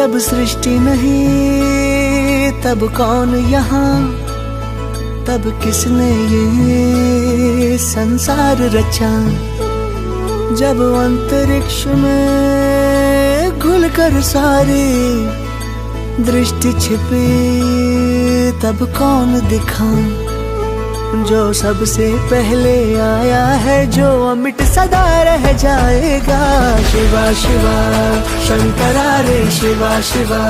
जब सृष्टि नहीं तब कौन यहाँ, तब किसने ये संसार रचा। जब अंतरिक्ष में घुलकर सारी दृष्टि छिपी, तब कौन दिखा जो सबसे पहले आया है, जो अमिट सदा रह जाएगा। शिवा शिवा शंकरा रे शिवा शिवा।